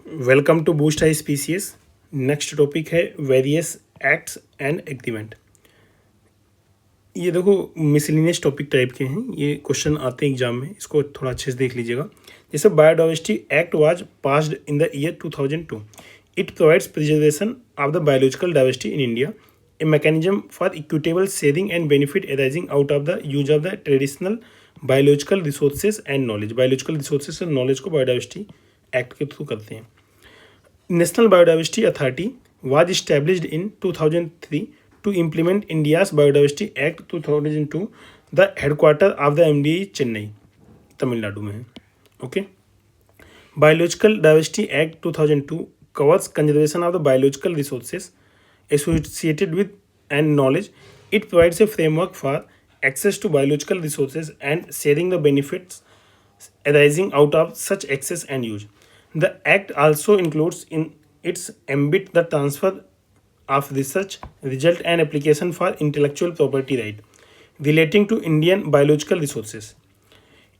Welcome to boost I species. Next topic है various acts and agreement. ये देखो miscellaneous topic type के हैं, ये क्वेश्चन आते हैं एग्जाम में, इसको थोड़ा अच्छे से देख लीजिएगा। जैसे biodiversity act was passed in the year 2002। It provides preservation of the biological diversity in India, a mechanism for equitable sharing and benefit arising out of the use of the traditional biological resources and knowledge. Biological resources और knowledge को biodiversity act के through करते हैं। National Biodiversity Authority was established in 2003 to implement India's Biodiversity Act 2002. The headquarters of the MDA is Chennai, Tamil Nadu में है। Okay. Biological Diversity Act 2002 covers conservation of the biological resources associated with and knowledge. It provides a framework for access to biological resources and sharing the benefits arising out of such access and use. The Act also includes in its ambit the transfer of research result and application for intellectual property right relating to Indian biological resources.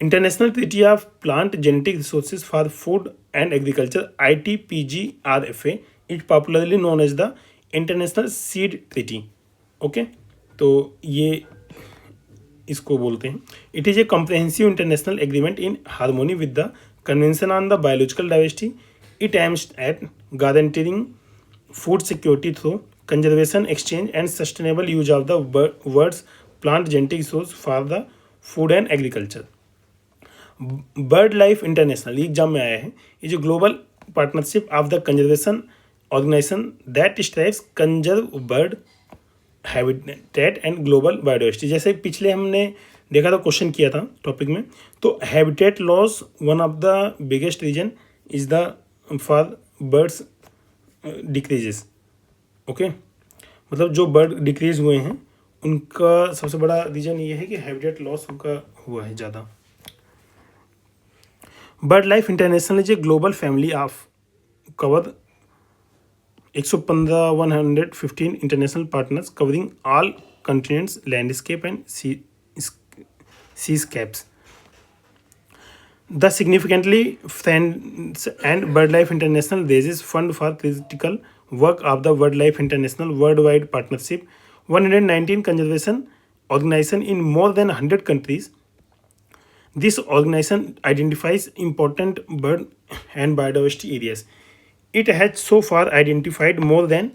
International Treaty of Plant Genetic Resources for Food and Agriculture ITPGRFA is popularly known as the International Seed Treaty. Okay, तो ये इसको बोलते हैं। It is a comprehensive international agreement in harmony with the convention on the biological diversity. It aims at guaranteeing food security through conservation, exchange and sustainable use of the world's plant genetic resource for the food and agriculture. Bird life international exam में आया है। ये जो global partnership of the conservation organisation that strives conserve bird habitat and global biodiversity. जैसे पिछले हमने देखा था, क्वेश्चन किया था टॉपिक में, तो habitat loss one of the biggest reason is the for birds decreases. Okay, मतलब जो बर्ड डिक्रीज हुए हैं उनका सबसे बड़ा रीजन ये है कि हैबिटेट लॉस उनका हुआ है ज़्यादा. Bird life international is a global family of cover 115 international partners covering all continents, landscape and seascapes. The significantly Friends and BirdLife International raises fund for critical work of the BirdLife International worldwide partnership. 119 conservation organization in more than 100 countries. This organization identifies important bird and biodiversity areas. It has so far identified more than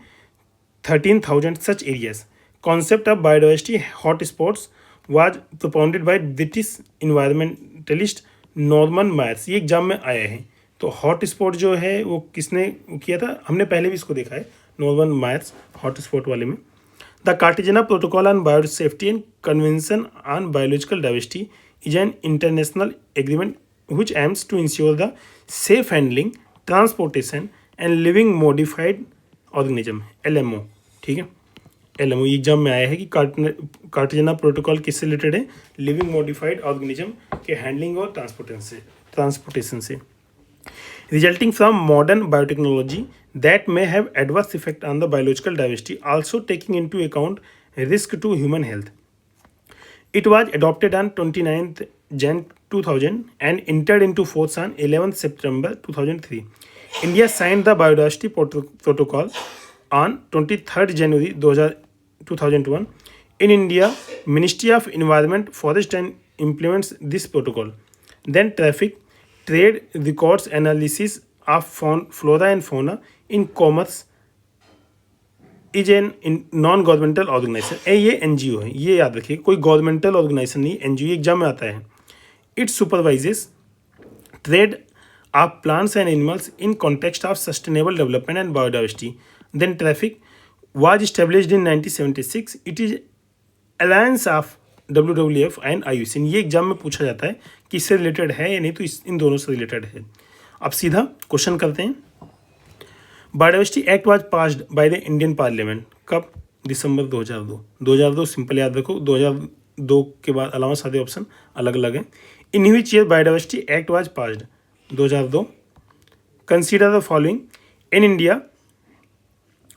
13,000 such areas. Concept of biodiversity hotspots was propounded by British environmentalist Norman Myers. ये exam में आया है. तो hot spot जो है वो किसने किया था, हमने पहले भी इसको देखा है, नॉर्मन मायर्स हॉट स्पॉट वाले में. The Cartagena protocol on biosafety and convention on biological diversity is an international agreement which aims to ensure the safe handling, transportation and living modified organism, LMO. ठीक है, LMO exam में आया है कि Cartagena protocol किससे related है, living modified organism के handling और ट्रांसपोर्टेशन से, resulting from modern biotechnology that may have adverse effect on the biological diversity, also taking into account risk to human health. It was adopted on 29th Jan 2000 and entered into force on 11th September 2003. India signed the Biodiversity Protocol on 23rd January 2001. In India, Ministry of Environment, Forest and implements this protocol. Then traffic, trade, records, analysis of flora and fauna in commerce is an non governmental organisation. ये NGO है, ये याद रखिए, कोई governmental organisation नहीं, NGO exam में आता है. It supervises trade of plants and animals in context of sustainable development and biodiversity. Then traffic was established in 1976. It is alliance of WWF and IUCN. ये एग्जाम में पूछा जाता है कि इससे रिलेटेड है या नहीं, तो इन दोनों से रिलेटेड है. अब सीधा क्वेश्चन करते हैं. Biodiversity act was passed by the Indian parliament. कब? दिसंबर 2002. 2002 सिंपल याद रखो, 2002 के बाद अलावा सारे ऑप्शन अलग अलग हैं. In which year biodiversity act was passed? 2002. Consider the following. In India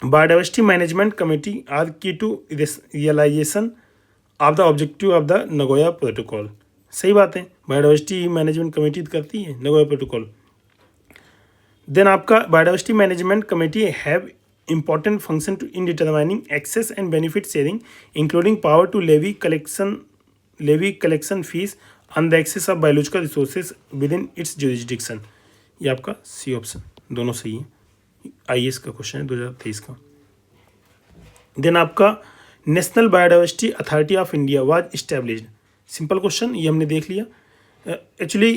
biodiversity management committee are key to realisation of the objective of the Nagoya protocol. सही बात है, बायोडाइवर्सिटी मैनेजमेंट कमेटी करती है नगोया प्रोटोकॉल. देन आपका biodiversity management committee have important function in determining access and benefit sharing, including power to levy collection fees on the access of biological resources within its jurisdiction. ये आपका C option दोनों सही है। IAS का question है 2023 का। Then आपका national biodiversity authority of India was established. Simple question, ये हमने देख लिया। एक्चुअली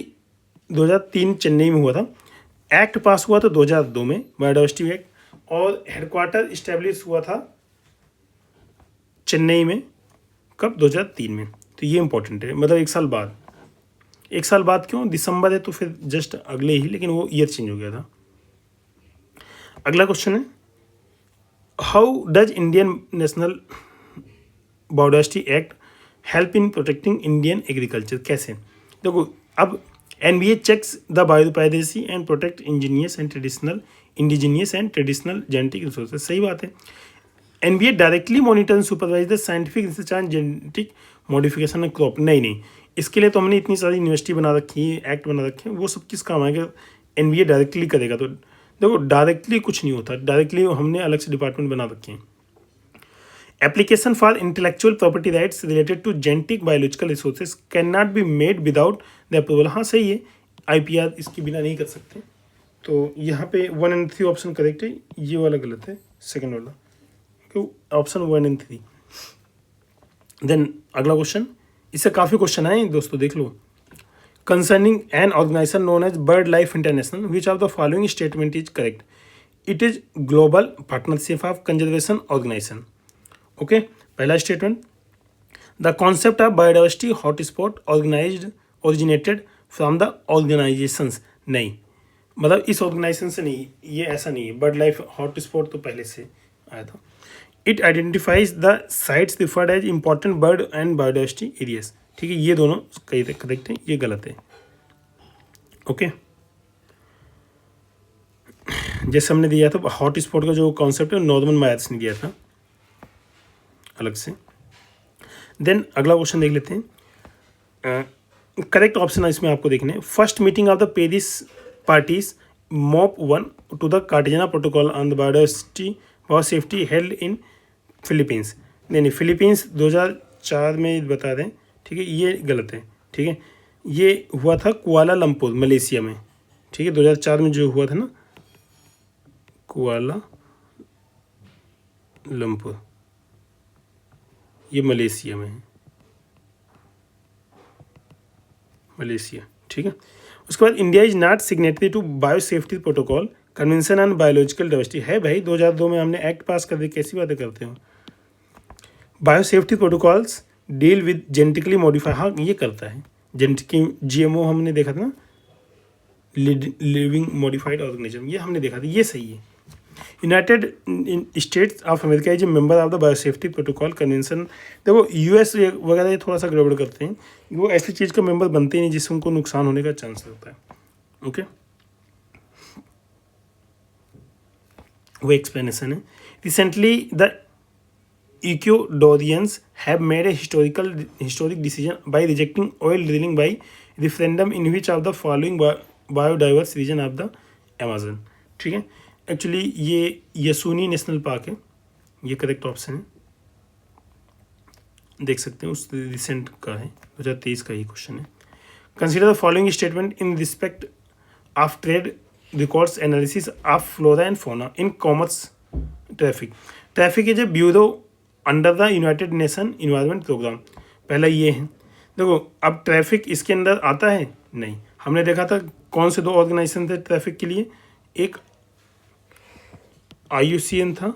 2003 चेन्नई में हुआ था। एक्ट पास हुआ था 2002 में, बायोडाइवर्सिटी एक्ट, और हेडक्वार्टर इस्टेब्लिश हुआ था चेन्नई में। कब? 2003 में। तो ये इंपॉर्टेंट है, मतलब 1 साल बाद क्यों? दिसंबर है तो फिर जस्ट अगले ही, लेकिन वो ईयर चेंज हो गया था। अगला क्वेश्चन है, how does Indian national biodiversity act help in protecting Indian agriculture? कैसे? देखो, अब NBA checks the biodiversity and protect indigenous and traditional genetic resources. सही बात है। NBA directly monitor and supervise the scientific research and genetic modification of crop. नहीं, इसके लिए तो हमने इतनी सारी यूनिवर्सिटी बना रखी है, एक्ट बना रखे हैं, वो सब किस काम आएगा? एनबीए डायरेक्टली करेगा। तो देखो, डायरेक्टली कुछ नहीं होता, डायरेक्टली हमने अलग से डिपार्टमेंट बना रखे हैं। Application for intellectual property rights related to genetic biological resources can not be made without the approval. हाँ, सही है, आईपीआर इसके बिना नहीं कर सकते। तो यहाँ पे 1 and 3 ऑप्शन करेक्ट है, ये वाला गलत है, सेकंड वाला, क्यों? Option 1 and 3। देन अगला क्वेश्चन, इससे काफ़ी क्वेश्चन आए दोस्तों, देख लो। Concerning an organisation known as bird life international, which of the following statement is correct? It is global partnership of conservation organisation. Okay, पहला statement, the concept of biodiversity hotspot originated from the organisations. नहीं, मतलब इस organisation से नहीं, ये ऐसा नहीं है। बर्ड लाइफ हॉटस्पॉट तो पहले से आया था। It identifies the sites referred as important bird and biodiversity areas. ठीक है, ये दोनों करेक्ट है, ये गलत है। ओके, जैसे हमने दिया था हॉटस्पॉट का जो कॉन्सेप्ट है, नॉर्मन मायर्स ने दिया था अलग से। देन अगला क्वेश्चन देख लेते हैं। करेक्ट ऑप्शन है इसमें आपको देखने, first meeting of the Paris parties MOP 1 to the Cartagena protocol on the biodiversity safety held in Philippines. नहीं, फिलीपींस 2004 में बता दें। ठीक है, ये गलत है। ठीक है, ये हुआ था कुआला लंपुर मलेशिया में। ठीक है, 2004 में जो हुआ था ना, कुआला लंपुर, ये मलेशिया में है, मलेशिया। ठीक है, उसके बाद India is not signatory to biosafety protocol convention on biological diversity. है भाई, 2002 में हमने एक्ट पास कर दी, कैसी बातें करते हो? Bio safety protocols deal with genetically modify, हाँ ये करता है। जेनेटिक जीएमओ हमने देखा था ना, लिविंग मॉडिफाइड ऑर्गेनिज्म, ये हमने देखा था, ये सही है। United states of America is a member of the bio safety protocol convention. देखो, यूएस वगैरह थोड़ा सा गड़बड़ करते हैं, वो ऐसी चीज़ का मेंबर बनते ही नहीं जिससे उनको नुकसान होने का चांस रहता है। ओके, वो एक्सप्लेनेशन है। Recently the Ecuadorians have made a historic decision by rejecting oil drilling by referendum in which of the following biodiverse region of the Amazon। ठीक है, एक्चुअली ये यसुनी नेशनल पार्क है, ये करेक्ट ऑप्शन है, देख सकते हैं, उस रिसेंट का है, 2023 का ही क्वेश्चन है। Consider the following statement in respect of trade records analysis of flora and fauna in commerce traffic. Traffic is a bureau under the United Nation environment programme. पहला ये है। देखो, अब ट्रैफिक इसके अंदर आता है? नहीं, हमने देखा था कौन से 2 ऑर्गेनाइजेशन थे ट्रैफिक के लिए, एक IUCN था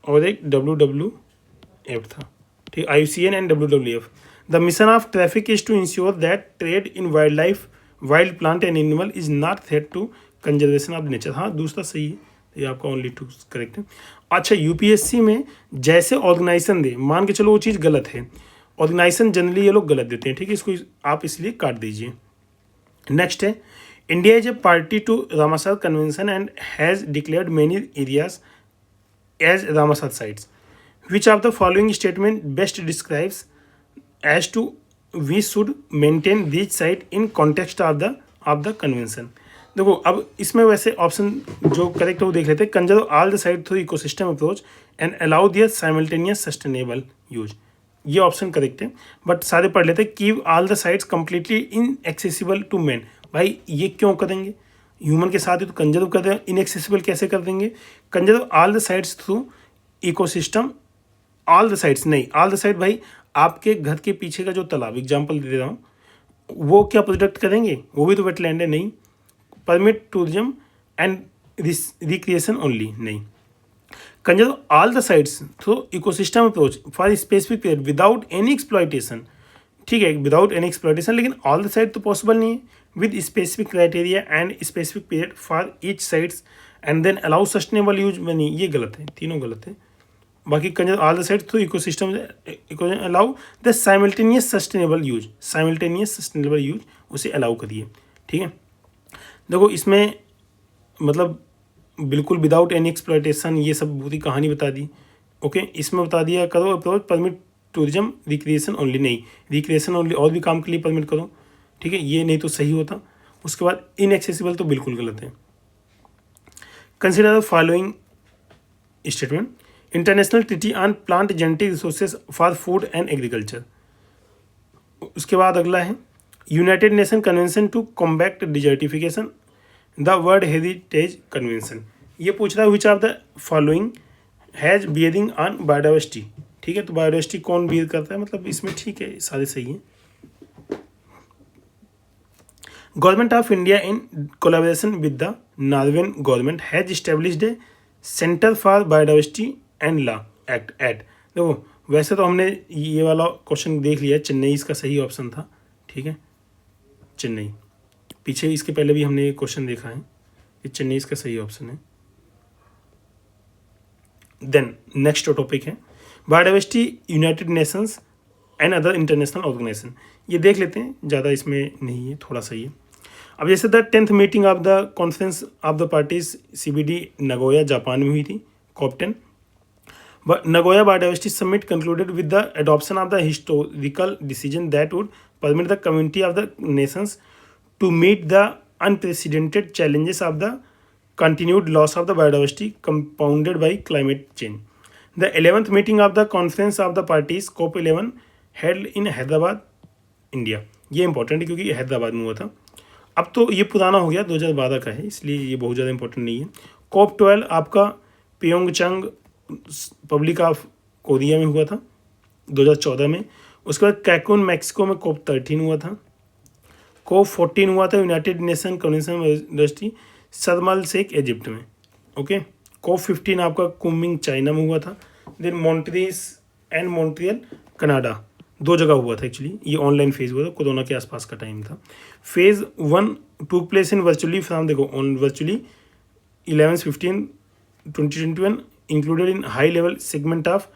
और एक WWF था। ठीक, IUCN and WWF। The mission of traffic is to ensure that trade in wildlife, wild plant and animal is not threat to conservation of nature. हाँ, दूसरा सही है, ये आपका ओनली 2 करेक्ट है। अच्छा, यूपीएससी में जैसे ऑर्गेनाइजेशन दे, मान के चलो वो चीज़ गलत है, ऑर्गेनाइजेशन जनरली ये लोग गलत देते हैं। ठीक है, इसको आप इसलिए काट दीजिए। नेक्स्ट है, India is a party to Ramsar convention and has declared many areas as Ramsar sites. Which of the following statement best describes as to we should maintain this site in context of the convention. देखो अब इसमें वैसे option जो correct है वो देख लेते हैं। Conserve all the site through ecosystem approach and allow their simultaneous sustainable use, ये ऑप्शन करेक्ट है। बट सारे पढ़ लेते हैं। Keep all the sites completely inaccessible to man, भाई ये क्यों करेंगे, ह्यूमन के साथ ही तो कंजर्व कर रहे हैं, इनएक्सेसिबल कैसे कर देंगे। Conserve all the sites through ecosystem, all the sites नहीं, ऑल द साइट भाई आपके घर के पीछे का जो तालाब एग्जाम्पल दे रहा हूँ वो क्या प्रोटेक्ट करेंगे, वो भी तो वेटलैंड है, नहीं। Permit tourism and recreation only, नहीं। Conserve all the sites through ecosystem approach for specific period without any exploitation, ठीक है, विदाउट एनी एक्सप्लॉयटेशन, लेकिन ऑल द साइट तो पॉसिबल नहीं है। With specific criteria and specific period for each sites and then allow sustainable use, नहीं ये गलत है, तीनों गलत है। बाकी conserve all the sites through ecosystem allow the simultaneous sustainable use, simultaneous sustainable use उसे अलाउ करिए, ठीक है। देखो इसमें मतलब बिल्कुल विदाउट एनी एक्सप्लॉयटेशन ये सब पूरी कहानी बता दी, ओके। इसमें बता दिया करो approach permit tourism recreation only, नहीं, रिक्रिएशन ओनली और भी काम के लिए परमिट करो, ठीक है, ये नहीं तो सही होता। उसके बाद इनएक्सेसिबल तो बिल्कुल गलत है। Consider the following statement, international treaty on plant genetic resources for food and agriculture. उसके बाद अगला है United Nation convention to combat desertification, the world heritage convention. ये पूछ रहा है which of the following has bearing on biodiversity, ठीक है, तो बायोडाइवर्सिटी कौन बियर करता है, मतलब इसमें ठीक है सारे सही हैं। Government of India in collaboration with the नॉर्वेन government has established A centre for biodiversity and law act at. देखो वैसे तो हमने ये वाला क्वेश्चन देख लिया, चेन्नई इसका सही ऑप्शन था, ठीक है, चेन्नई। पीछे इसके पहले भी हमने एक क्वेश्चन देखा है कि चेन्नई इसका सही ऑप्शन है। देन नेक्स्ट टॉपिक है biodiversity United Nations and other international organisation, ये देख लेते हैं, ज़्यादा इसमें नहीं है, थोड़ा सा ही है। अब जैसे the 10th meeting of the conference of the parties CBD Nagoya Japan में हुई थी, COP10। Nagoya Biodiversity Summit concluded with the adoption of the historical decision that would permit the community of the nations to meet the unprecedented challenges of the continued loss of the biodiversity compounded by climate change. The 11th meeting of the Conference of the Parties COP11 held in Hyderabad, India. ये important है क्योंकि हैदराबाद में हुआ था। अब तो ये पुराना हो गया, 2012 का है, इसलिए ये बहुत ज़्यादा इंपॉर्टेंट नहीं है। COP12 आपका प्योंगचांग पब्लिक ऑफ कोरिया में हुआ था 2014 में। उसके बाद कैकून मैक्सिको में COP13 हुआ था। COP14 हुआ था United Nation convention on biodiversity शर्म शेख इजिप्ट में, ओके। COP15 आपका कुमिंग चाइना में हुआ था। देन मॉन्ट्रीज एंड मॉन्ट्रियल कनाडा, 2 जगह हुआ था एक्चुअली, ये ऑनलाइन फेज हुआ था, कोरोना के आसपास का टाइम था। फेज 1 टूक प्लेस इन वर्चुअली फ्रॉम, देखो on virtually 11-15-2021 included in high level segment of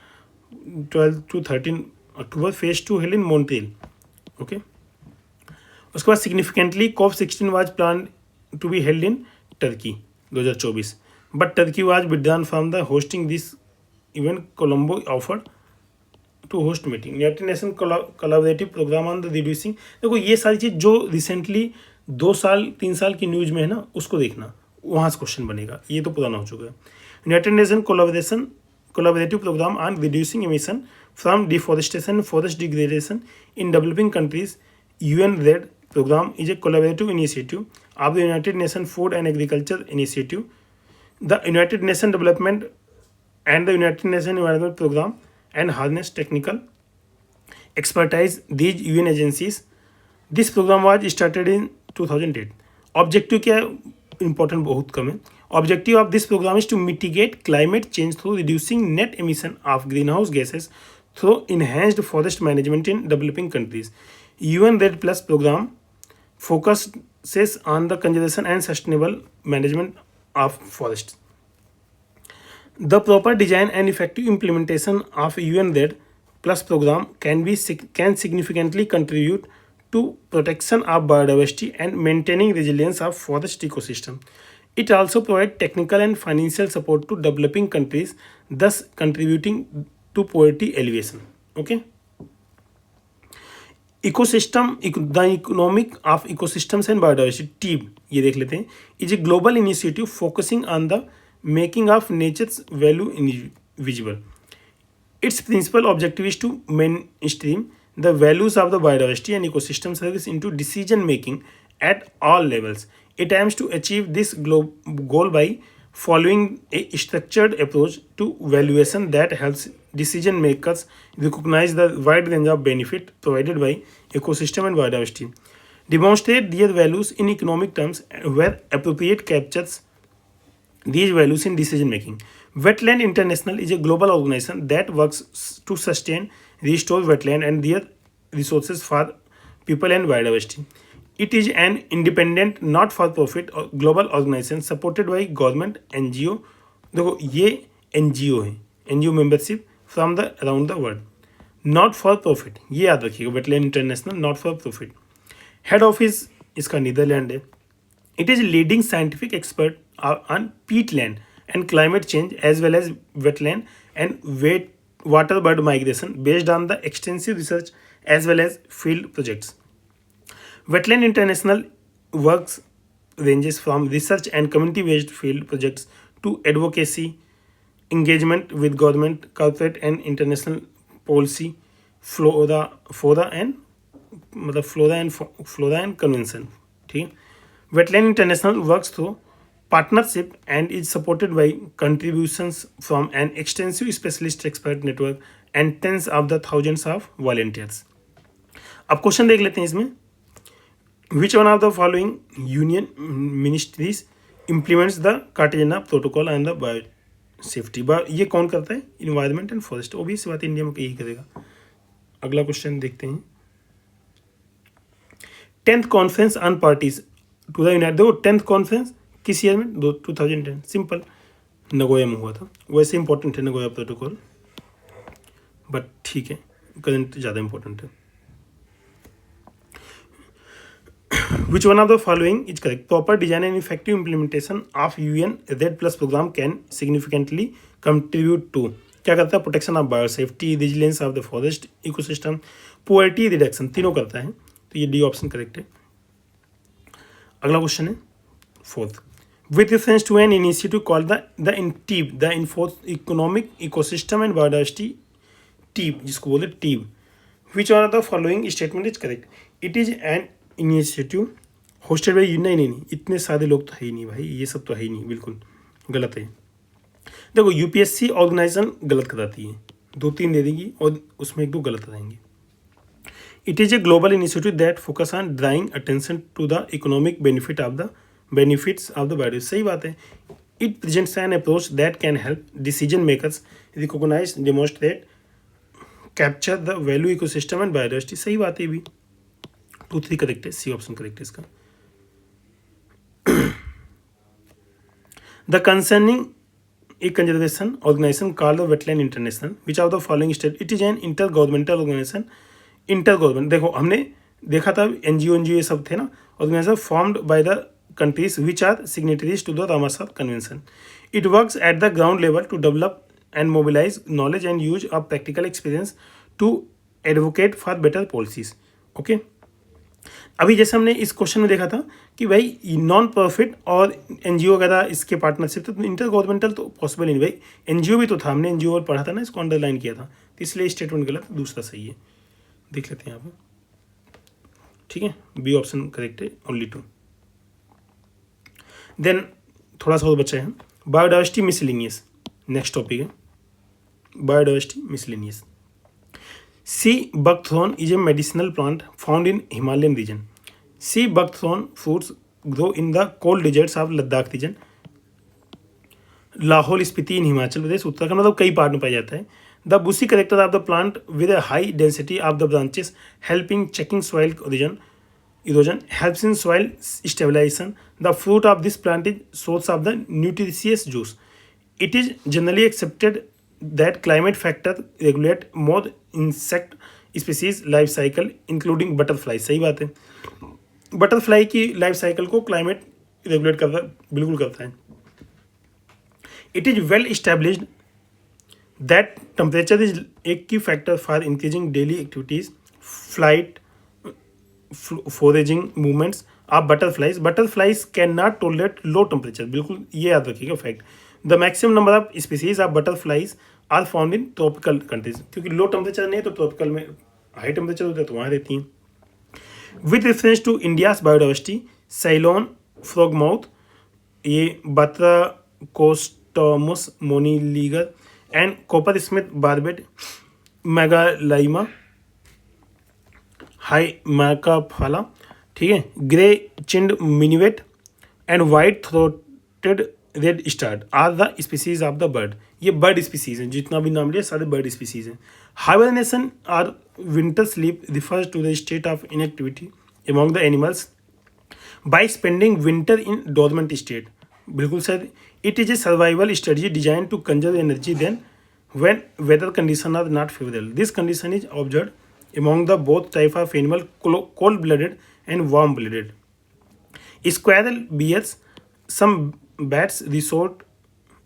12 to 13 October. Phase 2 held in Montreal, okay. उसके बाद significantly COP16 was planned to be held in Turkey 2024, but Turkey was withdrawn from the hosting this event. Colombo offered to host meeting. United Nations collaborative program on the reducing, देखो ये सारी चीज़ जो recently 2-3 साल की news में है ना, उसको देखना, वहाँ से क्वेश्चन बनेगा, ये तो पुराना हो चुका है। United Nations collaborative program on reducing emission from deforestation and forest degradation in developing countries, UN-led program, is a collaborative initiative of the United Nations Food and Agriculture Initiative, the United Nations Development and the United Nations Environment Program, and harness technical expertise these UN agencies. This program was started in 2008. Objective क्या है, important बहुत कम है। Objective of this program is to mitigate climate change through reducing net emission of greenhouse gases through enhanced forest management in developing countries. UN Red Plus program focuses on the conservation and sustainable management of forests. The proper design and effective implementation of UN Red Plus program can significantly contribute to protection of biodiversity and maintaining resilience of forest ecosystem. It also provides technical and financial support to developing countries, thus contributing to poverty alleviation. Okay. Ecosystem the economic of ecosystems and biodiversity TEEB, ये देख लेते हैं, is a global initiative focusing on the making of nature's value visible. Its principal objective is to mainstream the values of the biodiversity and ecosystem service into decision making at all levels. It aims to achieve this goal by following a structured approach to valuation that helps decision makers recognize the wide range of benefit provided by ecosystem and biodiversity, demonstrate their values in economic terms where appropriate, captures these values in decision making. Wetland International is a global organization that works to sustain, restore wetland and their resources for people and biodiversity. It is an independent, not-for-profit global organization supported by government, NGO. देखो ये NGO है, NGO membership from the around the world. Not for profit, ये याद रखिएगा, wetland international not for profit. Head office इसका Netherlands है. It is leading scientific expert on peatland and climate change as well as wetland and water bird migration based on the extensive research as well as field projects. Wetland International works ranges from research and community-based field projects to advocacy, engagement with government, corporate and international policy, flora and convention. ठीक है. Wetland International works through partnership and is supported by contributions from an extensive specialist expert network and tens of the thousands of volunteers. अब question देख लेते हैं इसमें. Which one of the following union ministries implements the Cartagena Protocol and the biosafety? ये कौन करता है? Environment and Forest. obvious बात इंडिया में यही करेगा. अगला क्वेश्चन देखते हैं. 10th conference on parties to the United. देखो 10th कॉन्फ्रेंस किस ईयर में? 2010. सिंपल, नगोया में हुआ था. वैसे इंपॉर्टेंट है नगोया प्रोटोकॉल, बट ठीक है, करंट ज़्यादा इंपॉर्टेंट है. Which one of the following is correct? Proper design and effective implementation of UN REDD+ program can significantly contribute to. क्या करता है? Protection of biosafety, vigilance of the forest ecosystem, poverty reduction, तीनों करता है. तो ये D option correct है. अगला क्वेश्चन है 4th. With reference to an initiative called the TEEB, the Economic Ecosystem and Biodiversity TEEB, जिसको बोलते हैं TEEB. Which one of the following statement is correct? It is an initiative hosted by नहीं, इतने सारे लोग तो है ही नहीं भाई, ये सब तो है ही नहीं, बिल्कुल गलत है. देखो यूपीएससी ऑर्गेनाइजेशन गलत कराती है, 2-3 दे देंगी और उसमें 1-2 गलत रहेंगे. It is a global initiative that focus on drawing attention to the economic benefits of the biodiversity. सही बात है. It presents an approach that can help decision makers recognize, demonstrate, capture the value ecosystem and biodiversity. सही बात है भी. 2-3 correct है, C option correct है इसका. The concerning a conservation organization called the Wetland International, which of the following state? It is an intergovernmental organization. इंटरगवर्नमेंट, देखो हमने देखा था एनजीओ ये सब थे ना, organisation formed by the countries which are signatories to the Ramsar convention. It works at the ground level to develop and mobilise knowledge and use of practical experience to advocate for better policies. Okay, अभी जैसे हमने इस question में देखा था कि भाई non profit और एनजीओ वगैरह इसके पार्टनरशिप, तो इंटर गवर्नमेंटल तो पॉसिबल ही नहीं भाई. एनजीओ भी तो था, हमने एनजीओ और पढ़ा था ना, इसको अंडरलाइन किया था, तो इसलिए स्टेटमेंट गलत, दूसरा सही है. देख लेते हैं यहाँ पर. ठीक है, बी ऑप्शन करेक्ट है, ओनली 2. देन थोड़ा सा और बचा है. बायोडाइवर्सिटी मिसलिनियस, नेक्स्ट टॉपिक है biodiversity miscellaneous. Sea buckthorn is a medicinal plant found in Himalayan region. Sea buckthorn fruits grow in the cold deserts of Ladakh region, Lahaul Spiti in Himachal Pradesh, Uttarakhand, मतलब कई part में पाया जाता है. The bushy character of the plant with a high density of the branches helping checking soil erosion helps in soil stabilization. The fruit of this plant is source of the nutritious juice. It is generally accepted that climate factor regulate more insect species life cycle including butterfly. सही बात है, butterfly की life cycle को climate regulate करता, बिल्कुल करता है. It is well established that temperature is a key factor for increasing daily activities, flight, foraging movements of butterflies. Butterflies cannot tolerate low temperature. बिल्कुल ये याद रखिएगा fact. The maximum number of species of butterflies are found in tropical countries. क्योंकि low temperature नहीं है तो tropical में high temperature होता है तो वहाँ रहती हैं. With reference to India's biodiversity, Ceylon frogmouth, ये Batrachostomus moniliger and coppersmith barbet, Megalima, Haimacaphala, ठीक है, grey chinned minivet and white throated redstart are the species of the bird. ये बर्ड स्पीसीज हैं, जितना भी नाम लिया सारे बर्ड स्पीसीज हैं. Hibernation or winter sleep refers to the state of inactivity among the animals by spending winter in dormant state. बिल्कुल sir. It is a survival strategy design to conserve energy then when weather conditions are not favorable. This condition is observed among the both type of animal, cold-blooded and warm-blooded. Squirrel, bears, some bats resort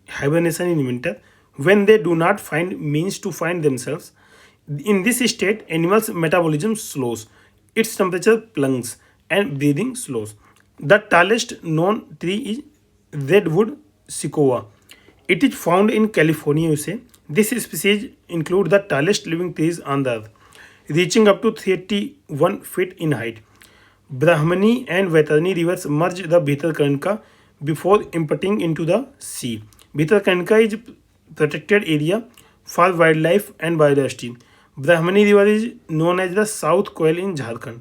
hibernation in winter when they do not find means to find themselves. In this state, animals' metabolism slows, its temperature plunges, and breathing slows. The tallest known tree is redwood sequoia. It is found in California, USA. This species include the tallest living trees on the earth, reaching up to 31 feet in height. Brahmani and Vaitarani rivers merge the Bhitarkanika before emptying into the sea. Bhitarkanika is protected area for wildlife and biodiversity. Brahmani river is known as the South Coil in Jharkhand.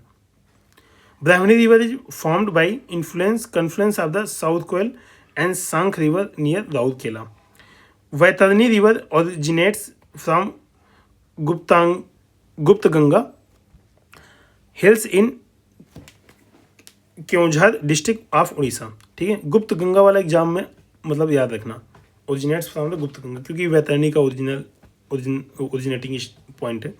Brahmani river is formed by confluence of the South Coil and Sankh river near Raurkela. Vaitarani river originates from Guptaganga hills in Keonjhar district of Orissa. ठीक है, गुप्त गंगा वाला exam में मतलब याद रखना, originates from the Gupt Ganga, क्योंकि वैतरणी का originating point है.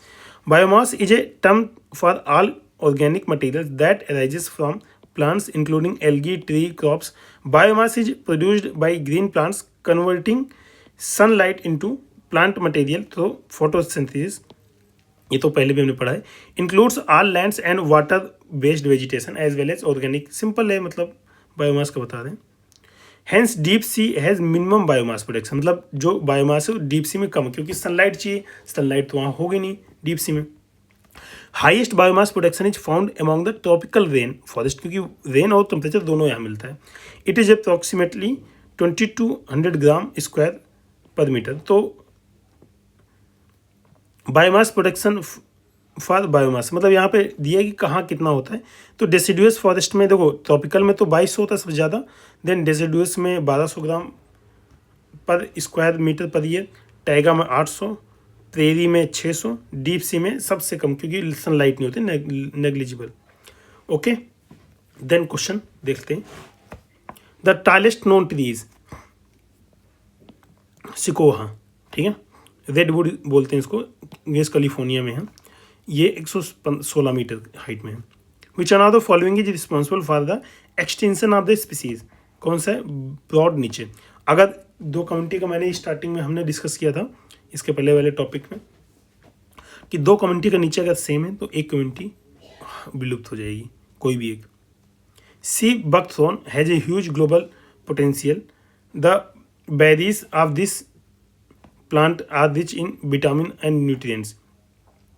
Biomass is a term for all organic material that arises from plants including algae, tree crops. Biomass is produced by green plants converting sunlight into plant material through photosynthesis. ये तो पहले भी हमने पढ़ा है. Includes all lands and water based vegetation as well as organic. Simple है, मतलब biomass का बता दें. Hence deep sea has minimum biomass production. मतलब जो बायोमास है वो डीप सी में कम, क्योंकि सनलाइट चाहिए, सनलाइट तो वहाँ होगी नहीं डीप सी में. Highest biomass production is found among the tropical rain forest, क्योंकि रेन और टेम्परेचर दोनों यहाँ मिलता है. It is approximately 2200 gram square पर मीटर. तो बायोमास प्रोडक्शन फॉर बायोमास मतलब यहाँ पे दिया कि कहाँ कितना होता है. तो डेसिडुअस फॉरेस्ट में देखो, ट्रॉपिकल में तो 2200 होता है सबसे ज़्यादा, देन डेसिडुअस में 1200 ग्राम पर स्क्वायर मीटर पर ईयर, टैगा में 800, प्रेरी में 600, डीप सी में सबसे कम, क्योंकि सनलाइट नहीं होती, नेग्लिजिबल. ओके, देन क्वेश्चन देखते हैं. The tallest known trees Sequoia, ठीक है, रेडवुड बोलते हैं इसको, वेस्ट कैलिफोर्निया में है. ये 116 मीटर हाइट में है. Which are the following is responsible for the extension of the species. कौन सा है? ब्रॉड नीचे. अगर दो कम्युनिटी का मैंने स्टार्टिंग में हमने डिस्कस किया था इसके पहले वाले टॉपिक में कि दो कम्युनिटी का नीचे अगर सेम है तो एक कम्युनिटी विलुप्त हो जाएगी, कोई भी एक. Sea buckthorn has a huge global potential. The berries of this plant are rich in vitamin and nutrients.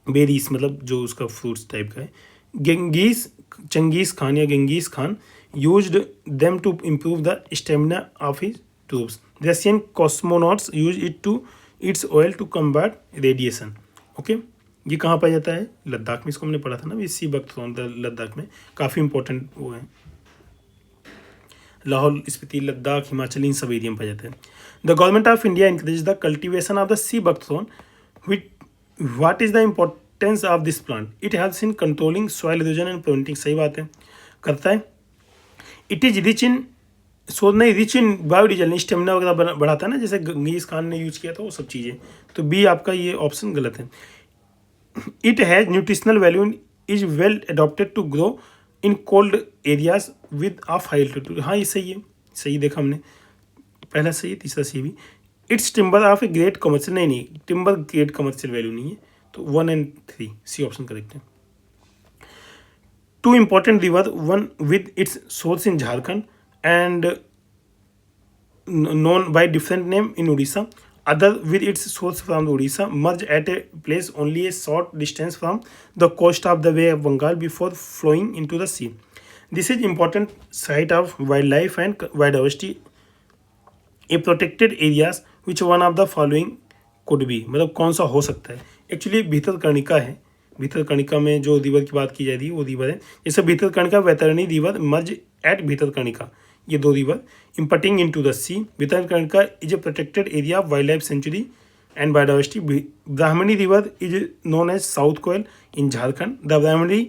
Berries मतलब जो उसका फ्रूट्स टाइप का है. चंगेज खान या Genghis Khan used them to improve the stamina of his troops. Russian cosmonauts use it to its oil to combat radiation. Okay, ये कहाँ पाया जाता है? लद्दाख में. इसको हमने पढ़ा था ना, सी बकथ्रॉन लद्दाख में, काफ़ी इंपॉर्टेंट वो है. लाहौल स्पीति, लद्दाख, हिमाचल, इन सब एरिया में पाया जाता है. The government of India encourage the cultivation of the sea buckthorn. What is the importance of this plant? It helps in controlling soil erosion and preventing. सही बात है, करता है. It is rich in rich in biodiesel, stamina वगैरह बढ़ाता है ना, जैसे गंगीज खान ने यूज किया था वो सब चीज़ें. तो बी आपका ये ऑप्शन गलत है. It has nutritional value, is well adopted to grow in cold areas with of high altitude. हाँ, ये सही है, सही देखा हमने, पहला सही है, तीसरा सही भी. It's timber of a great commercial, नहीं, टिम्बर ग्रेट कमर्शियल वैल्यू नहीं है. तो 1 and 3 सी ऑप्शन करेक्ट है. Two important rivers, one with its source in Jharkhand and known by different name in Odisha, other with its source from Odisha, merge at a place only a short distance from the coast of the Bay of Bengal before flowing into the sea. This is important site of wildlife and biodiversity. A protected areas which one of the following could be, मतलब कौन सा हो सकता है. Actually भीतरकर्णिका है. भीतरकर्णिका में जो river की बात की जा रही है वो रिवर है. जैसे भीतरकर्णिका वैतरणी रिवर मर्ज एट भीतरकर्णिका, ये दो river emptying into the sea. Bhitarkanika is a protected area of wild life sanctuary and biodiversity. Brahmani river is known as south Koel in Jharkhand. The Brahmani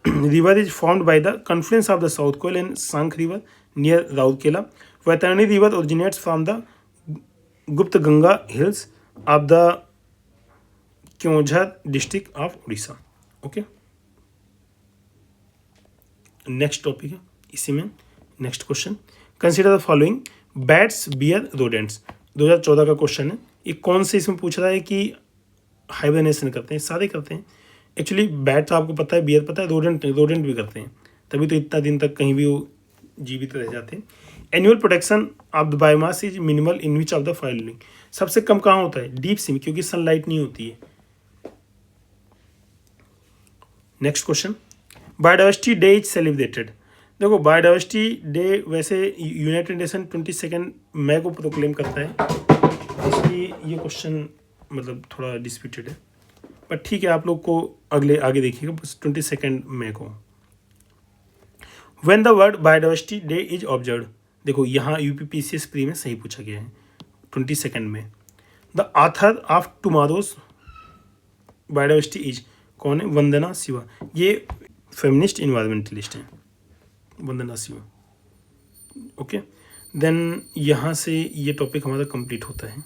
river is formed by the confluence of the South Koel and Sank River near Raurkela. Vaitarani River originates from the Gupta Ganga hills of the Keonjhar district of Odisha. Okay. Next topic है इसी में. Next question, consider the following bats bear rodents. 2014 का question है. ये कौन से इसमें पूछ रहा है कि हाइबरनेशन करते हैं, सारे करते हैं. एक्चुअली बैट तो आपको पता है, बियर पता है, रोडेंट भी करते हैं, तभी तो इतना दिन तक कहीं भी वो जीवित रह जाते हैं. Annual protection of the biomass is minimal in which of the following. सबसे कम कहाँ होता है? डीप सी में, क्योंकि सनलाइट नहीं होती है. Next question, biodiversity day is celebrated. देखो बायोडाइवर्सिटी डे वैसे यूनाइटेड नेशन 22 मई को प्रोक्लेम करता है, इसलिए ये क्वेश्चन मतलब थोड़ा डिस्प्यूटेड है, पर ठीक है आप लोग को आगे देखिएगा. 22 मई को. When the word biodiversity day is observe. देखो यहाँ यूपीपीसीएस प्री में सही पूछा गया है 22 में. The author of tomorrow's biodiversity is, कौन है? वंदना शिवा. ये फेमिनिस्ट इन्वायरमेंटलिस्ट हैं, वंदना शिवा. ओके, देन यहाँ से ये टॉपिक हमारा कंप्लीट होता है.